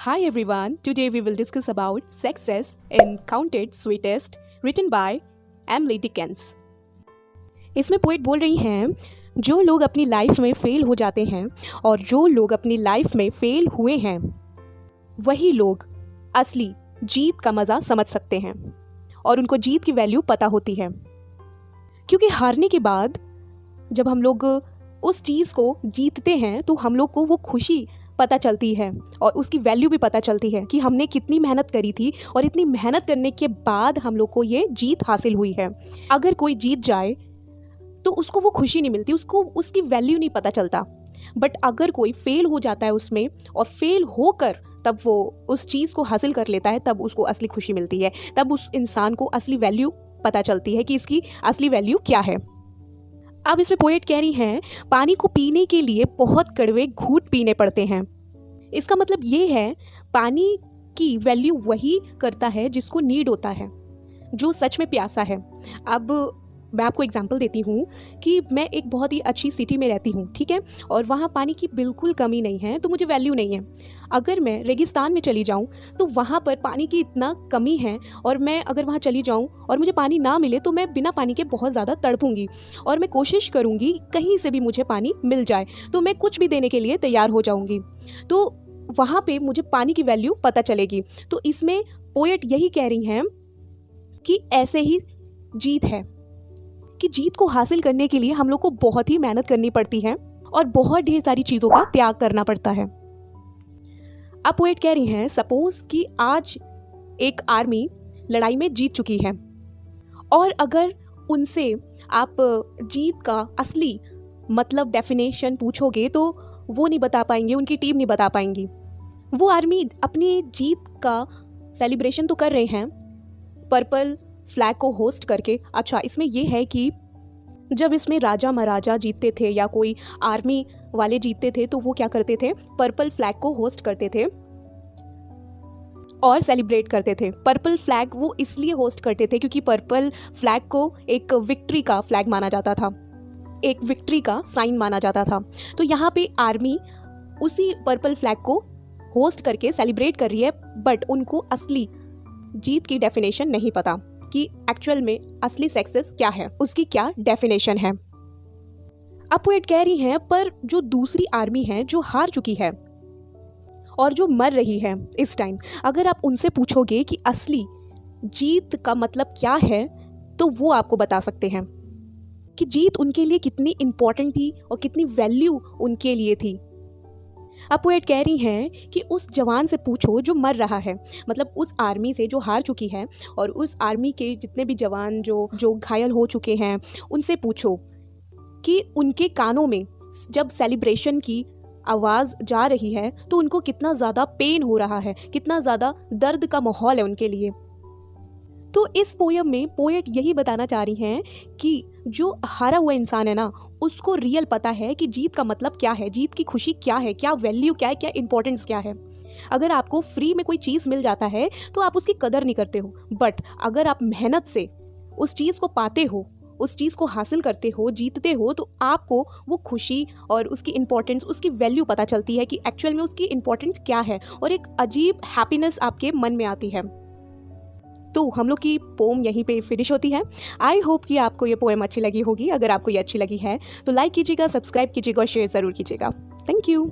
Hi everyone, today we will discuss about Success in Counted Sweetest written by Emily Dickinson। इसमें poet बोल रही हैं, जो लोग अपनी लाइफ में फेल हो जाते हैं और जो लोग अपनी लाइफ में फेल हुए हैं वही लोग असली जीत का मज़ा समझ सकते हैं और उनको जीत की वैल्यू पता होती है। क्योंकि हारने के बाद जब हम लोग उस चीज़ को जीतते हैं तो हम लोग को वो खुशी पता चलती है और उसकी वैल्यू भी पता चलती है कि हमने कितनी मेहनत करी थी और इतनी मेहनत करने के बाद हम लोग को ये जीत हासिल हुई है। अगर कोई जीत जाए तो उसको वो खुशी नहीं मिलती, उसको उसकी वैल्यू नहीं पता चलता। बट अगर कोई फेल हो जाता है उसमें और फेल होकर तब वो उस चीज़ को हासिल कर लेता है, तब उसको असली खुशी मिलती है, तब उस इंसान को असली वैल्यू पता चलती है कि इसकी असली वैल्यू क्या है। अब इसमें पोएट कह रही हैं, पानी को पीने के लिए बहुत कड़वे घूंट पीने पड़ते हैं। इसका मतलब ये है, पानी की वैल्यू वही करता है जिसको नीड होता है, जो सच में प्यासा है। अब मैं आपको एग्जांपल देती हूँ कि मैं एक बहुत ही अच्छी सिटी में रहती हूँ, ठीक है, और वहाँ पानी की बिल्कुल कमी नहीं है, तो मुझे वैल्यू नहीं है। अगर मैं रेगिस्तान में चली जाऊँ तो वहाँ पर पानी की इतना कमी है और मैं अगर वहाँ चली जाऊँ और मुझे पानी ना मिले तो मैं बिना पानी के बहुत ज़्यादा तड़पूंगी और मैं कोशिश करूँगी कहीं से भी मुझे पानी मिल जाए, तो मैं कुछ भी देने के लिए तैयार हो जाऊँगी। तो वहाँ पे मुझे पानी की वैल्यू पता चलेगी। तो इसमें पोएट यही कह रही हैं कि ऐसे ही जीत है कि जीत को हासिल करने के लिए हम लोग को बहुत ही मेहनत करनी पड़ती है और बहुत ढेर सारी चीज़ों का त्याग करना पड़ता है। अब पोएट कह रही हैं, सपोज कि आज एक आर्मी लड़ाई में जीत चुकी है और अगर उनसे आप जीत का असली मतलब डेफिनेशन पूछोगे तो वो नहीं बता पाएंगे, उनकी टीम नहीं बता पाएंगी। वो आर्मी अपनी जीत का सेलिब्रेशन तो कर रहे हैं पर्पल फ्लैग को होस्ट करके। अच्छा, इसमें यह है कि जब इसमें राजा महाराजा जीतते थे या कोई आर्मी वाले जीतते थे तो वो क्या करते थे, पर्पल फ्लैग को होस्ट करते थे और सेलिब्रेट करते थे। पर्पल फ्लैग वो इसलिए होस्ट करते थे क्योंकि पर्पल फ्लैग को एक विक्ट्री का फ्लैग माना जाता था, एक विक्ट्री का साइन माना जाता था। तो यहाँ पे आर्मी उसी पर्पल फ्लैग को होस्ट करके सेलिब्रेट कर रही है, बट उनको असली जीत की डेफिनेशन नहीं पता कि एक्चुअल में असली सक्सेस क्या है, उसकी क्या डेफिनेशन है। अब पोएट कह रही हैं, पर जो दूसरी आर्मी है जो हार चुकी है और जो मर रही है इस टाइम, अगर आप उनसे पूछोगे कि असली जीत का मतलब क्या है तो वो आपको बता सकते हैं कि जीत उनके लिए कितनी इंपॉर्टेंट थी और कितनी वैल्यू उनके लिए थी। अब पोएट कह रही हैं कि उस जवान से पूछो जो मर रहा है, मतलब उस आर्मी से जो हार चुकी है और उस आर्मी के जितने भी जवान जो घायल हो चुके हैं उनसे पूछो कि उनके कानों में जब सेलिब्रेशन की आवाज़ जा रही है तो उनको कितना ज़्यादा पेन हो रहा है, कितना ज़्यादा दर्द का माहौल है उनके लिए। तो इस पोयम में पोएट यही बताना चाह रही हैं कि जो हारा हुआ इंसान है ना, उसको रियल पता है कि जीत का मतलब क्या है, जीत की खुशी क्या है, क्या वैल्यू क्या है, क्या इंपॉर्टेंस क्या है। अगर आपको फ्री में कोई चीज़ मिल जाता है तो आप उसकी कदर नहीं करते हो, बट अगर आप मेहनत से उस चीज़ को पाते हो, उस चीज़ को हासिल करते हो, जीतते हो, तो आपको वो खुशी और उसकी इंपॉर्टेंस, उसकी वैल्यू पता चलती है कि एक्चुअल में उसकी इंपॉर्टेंस क्या है और एक अजीब हैप्पीनेस आपके मन में आती है। तो हम लोग की पोम यहीं पे फिनिश होती है। आई होप कि आपको ये पोएम अच्छी लगी होगी। अगर आपको ये अच्छी लगी है तो लाइक कीजिएगा, सब्सक्राइब कीजिएगा और शेयर ज़रूर कीजिएगा। Thank you.